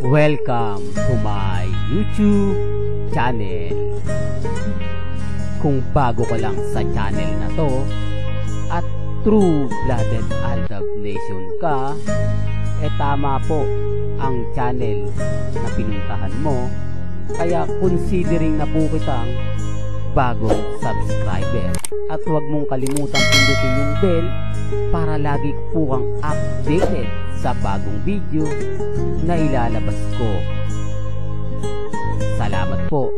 Welcome to my YouTube channel. Kung bago ka lang sa channel na to at true-blooded Aldab Nation ka, tama po ang channel na pinuntahan mo. Kaya considering na po kitang bagong subscriber. At huwag mong kalimutan pindutin yung bell para lagi po kang updated sa bagong video na ilalabas ko. Salamat po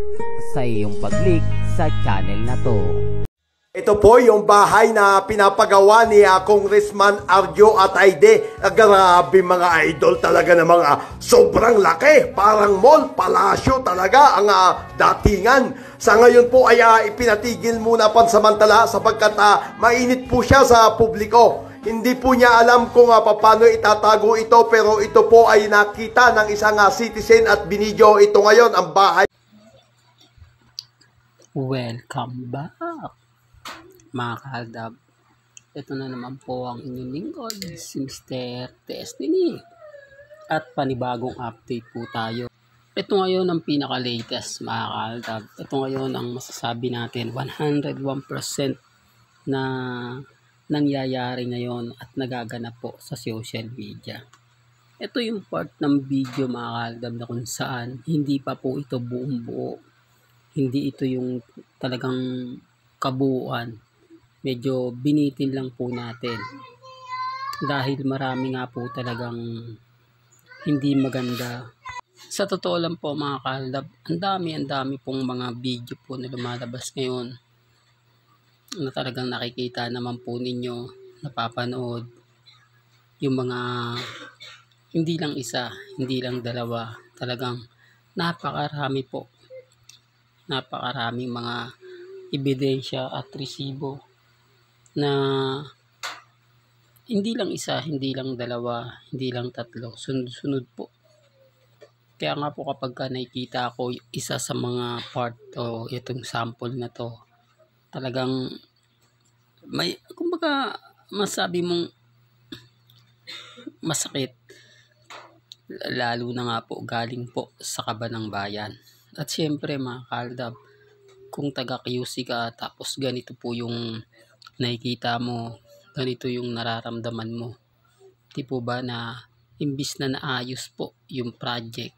sa iyong pag-click sa channel na to. Ito po yung bahay na pinapagawa ni Congressman Arjo Ataide. Grabe mga idol, talaga ng mga sobrang laki. Parang mall, palasyo talaga ang datingan. Sa ngayon po ay ipinatigil muna pansamantala sapagkat mainit po siya sa publiko. Hindi po niya alam kung paano itatago ito, pero ito po ay nakita ng isang citizen at binidyo ito ngayon ang bahay. Welcome back mga kaaldab. Ito na naman po ang inyong lingkod, si Mr. Destiny. At panibagong update po tayo. Ito ngayon ang pinaka-latest mga kaaldab. Ito ngayon ang masasabi natin 101% na nangyayari ngayon at nagaganap po sa social media. Ito yung part ng video mga kaaldab na kung saan hindi pa po ito buong buo. Hindi ito yung talagang kabuuan. Medyo binitin lang po natin. Dahil marami nga po talagang hindi maganda. Sa totoo lang po mga kaaldab, ang dami pong mga video po na lumalabas ngayon na talagang nakikita naman po ninyo, napapanood yung mga hindi lang isa, hindi lang dalawa, talagang napakaraming mga ebidensya at resibo na hindi lang isa, hindi lang dalawa, hindi lang tatlo, sunod-sunod po. Kaya nga po kapag nakikita ko isa sa mga part o itong sample na to, talagang may, kumbaga masabi mong masakit, lalo na nga po galing po sa kaba ng bayan. At syempre mga kaaldab, kung taga QC ka tapos ganito po yung nakikita mo, ganito yung nararamdaman mo, di po ba na imbis na naayos po yung project,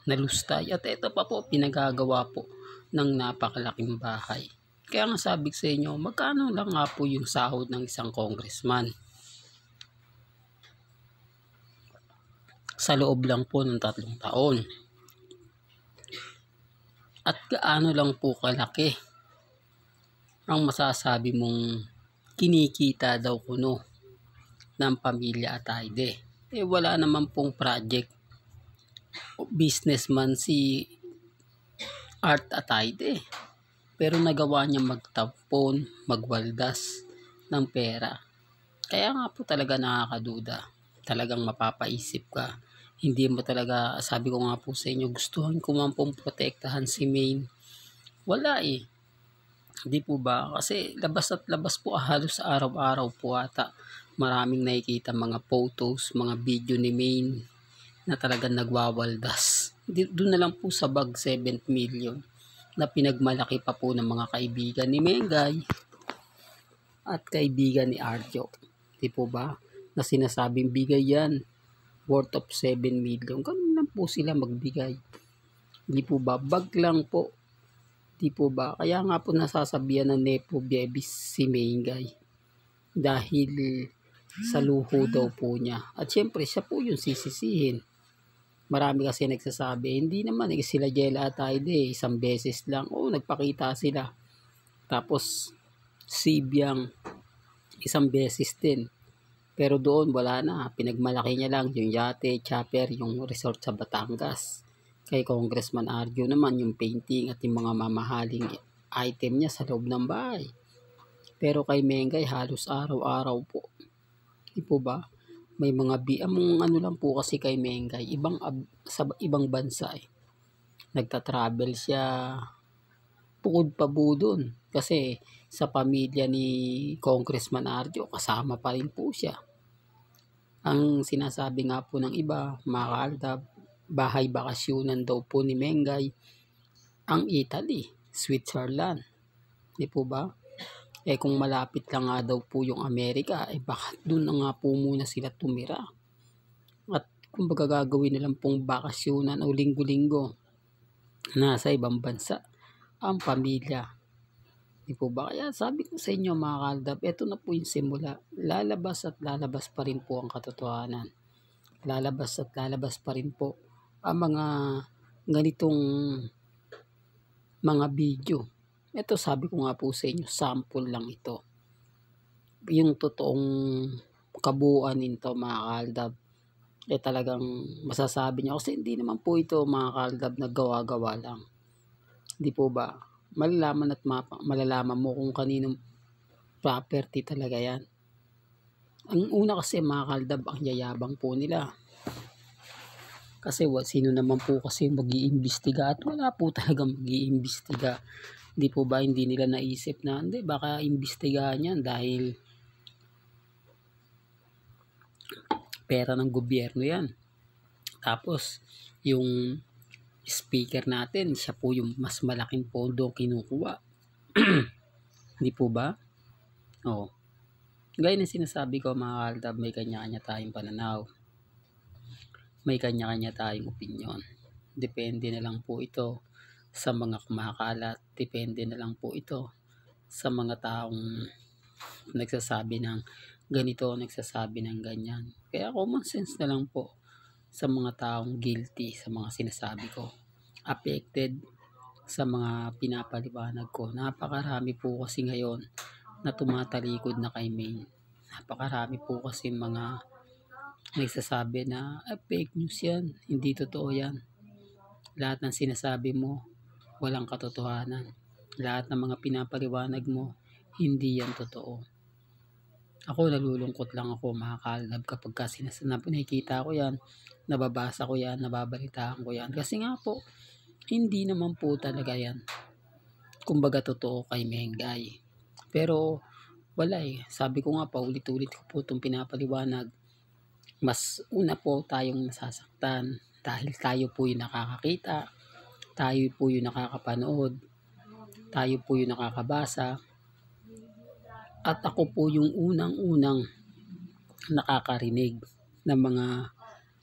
nalustay. At ito pa po, pinagagawa po ng napakalaking bahay. Kaya nga sabi sa inyo, magkano lang nga po yung sahod ng isang congressman? Sa loob lang po ng 3 taon. At gaano lang po kalaki ang masasabi mong kinikita daw kuno ng pamilya Ataide. Wala naman pong project o businessman si Art Ataide. Pero nagawa niya magtampon, magwaldas ng pera. Kaya nga po talaga nakakaduda. Talagang mapapaisip ka. Hindi mo talaga, sabi ko nga po sa inyo, gustuhan ko man pong protektahan si Maine. Wala Hindi po ba? Kasi labas at labas po halos araw-araw po ata. Maraming nakikita mga photos, mga video ni Maine na talagang nagwawaldas. Doon na lang po sa bag 7 million na pinagmalaki pa po ng mga kaibigan ni Mengay at kaibigan ni Arjo. Di po ba? Na sinasabing bigay yan worth of 7 million. Ganun lang po sila magbigay. Di po ba? Bag lang po. Di po ba? Kaya nga po nasasabihan ng Nepo Bebis si Mengay dahil sa luho daw po niya. At syempre siya po yung sisisihin. Marami kasi nagsasabi, hindi naman sila Jella Ataide, isang beses lang. Nagpakita sila. Tapos si Biang, isang beses din. Pero doon wala na. Pinagmalaki niya lang yung yate, chopper, yung resort sa Batangas. Kay Congressman Arjo naman yung painting at yung mga mamahaling item niya sa loob ng bahay. Pero kay Mengay halos araw-araw po. Di po ba? May mga ano lang po kasi kay Mengay, sa ibang bansa nagta-travel siya, bukod pa po dun. Kasi sa pamilya ni Congressman Arjo, kasama pa rin po siya. Ang sinasabi nga po ng iba, mga kaaldab, bahay bakasyonan daw po ni Mengay ang Italy, Switzerland. Di po ba? Kung malapit lang nga daw po yung Amerika, baka doon na nga po muna sila tumira. At kung baga gagawin na lang pong bakasyonan o linggo-linggo nasa ibang bansa ang pamilya. Di po ba? Kaya sabi ko sa inyo mga kaaldab, ito na po yung simula. Lalabas at lalabas pa rin po ang katotohanan. Lalabas at lalabas pa rin po ang mga ganitong mga video. Ito sabi ko nga po sa inyo, sample lang ito. Yung totoong kabuuan nito mga kaaldab, talagang masasabi niyo. Kasi hindi naman po ito mga kaaldab na gawa-gawa lang. Di po ba? Malalaman at malalaman mo kung kaninong property talaga yan. Ang una kasi mga kaaldab, ang yayabang po nila. Kasi sino naman po kasi mag-iimbestiga at wala po talagang mag-iimbestiga. Di po ba hindi nila naisip na hindi baka imbestigahan yan dahil pera ng gobyerno yan. Tapos yung speaker natin, siya po yung mas malaking pondo kinukuha. Di po ba? Oo. Gaya ng sinasabi ko mga kaaldab, may kanya-kanya tayong pananaw. May kanya-kanya tayong opinyon. Depende na lang po ito sa mga kumakalat. Depende na lang po ito sa mga taong nagsasabi ng ganito, nagsasabi ng ganyan. Kaya common sense na lang po sa mga taong guilty sa mga sinasabi ko. Affected sa mga pinapaliwanag ko. Napakarami po kasi ngayon na tumatalikod na kay Maine. Napakarami po kasi mga nagsasabi na fake news yan, hindi totoo yan. Lahat ng sinasabi mo, walang katotohanan. Lahat ng mga pinapaliwanag mo, hindi yan totoo. Ako nalulungkot lang ako mga kaaldab kapag nakikita ko yan, nababasa ko yan, nababalitaan ko yan. Kasi nga po, hindi naman po talaga yan kumbaga totoo kay Mengay. Pero wala sabi ko nga paulit-ulit ko po itong pinapaliwanag. Mas una po tayong nasasaktan dahil tayo po yung nakakakita, tayo po yung nakakapanood, tayo po yung nakakabasa, at ako po yung unang-unang nakakarinig ng mga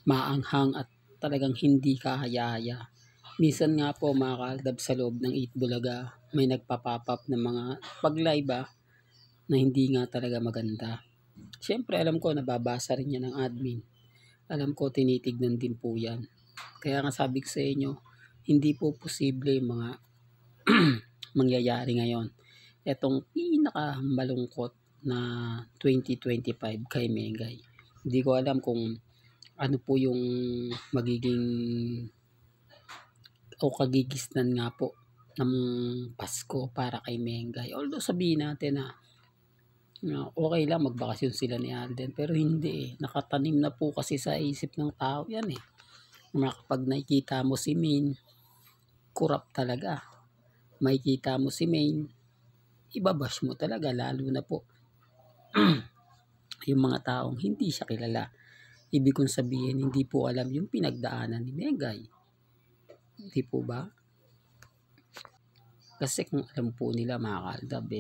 maanghang at talagang hindi kahaya-haya. Minsan nga po mga kaaldab sa loob ng Eat Bulaga, may nagpa-pop up ng mga pag-live na hindi nga talaga maganda. Siyempre alam ko nababasa rin yan ng admin. Alam ko tinitignan din po yan. Kaya nga sabi ko sa inyo, hindi po posible mga mangyayari ngayon. Etong pinakamalungkot na 2025 kay Mengay. Hindi ko alam kung ano po yung magiging o kagigisnan nga po ng Pasko para kay Mengay. Although sabihin natin na okay lang magbakasyon sila ni Alden, pero hindi nakatanim na po kasi sa isip ng tao yan kapag nakikita mo si Maine, corrupt talaga. Makikita mo si Maine, ibabash mo talaga, lalo na po yung mga taong hindi siya kilala. Ibig kong sabihin, hindi po alam yung pinagdaanan ni Mengay. Hindi po ba? Kasi kung alam po nila mga kaaldab,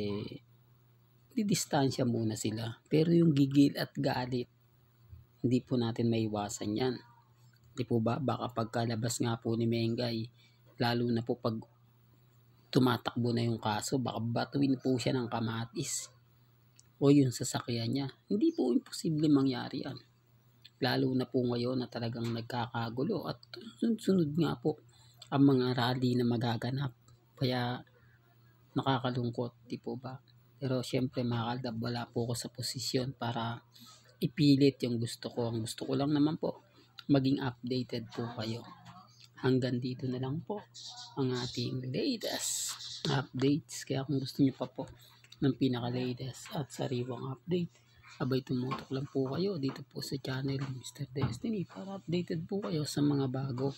didistansya muna sila. Pero yung gigil at galit, hindi po natin maiwasan yan. Hindi po ba? Baka pagkalabas nga po ni Mengay, lalo na po pag tumatakbo na yung kaso, baka batuin po siya ng kamatis o yung sasakyan niya. Hindi po imposible mangyari yan. Lalo na po ngayon na talagang nagkakagulo at sunod nga po ang mga rally na magaganap. Kaya nakakalungkot, di po ba? Pero syempre mga kaaldab, wala po ako sa posisyon para ipilit yung gusto ko. Ang gusto ko lang naman po, maging updated po kayo. Hanggang dito na lang po ang ating latest updates. Kaya kung gusto niyo pa po ng pinaka-latest at sariwang update, abay tumutok lang po kayo dito po sa channel Mr. Destiny para updated po kayo sa mga bago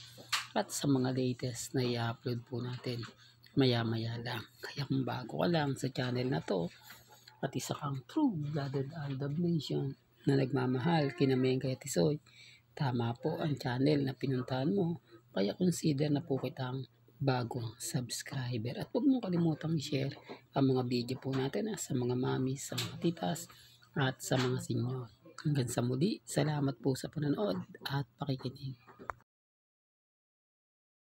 at sa mga latest na i-upload po natin maya-maya lang. Kaya kung bago ka lang sa channel na to at isa kang true-blooded Aldab Nation, na nagmamahal kina Mengay at Tisoy, tama po ang channel na pinuntahan mo, kaya consider na po kitang bagong subscriber. At huwag mong kalimutang i-share ang mga video po natin sa mga mami, sa mga titas, at sa mga senyor. Hanggang sa muli, salamat po sa panonood at pakikinig.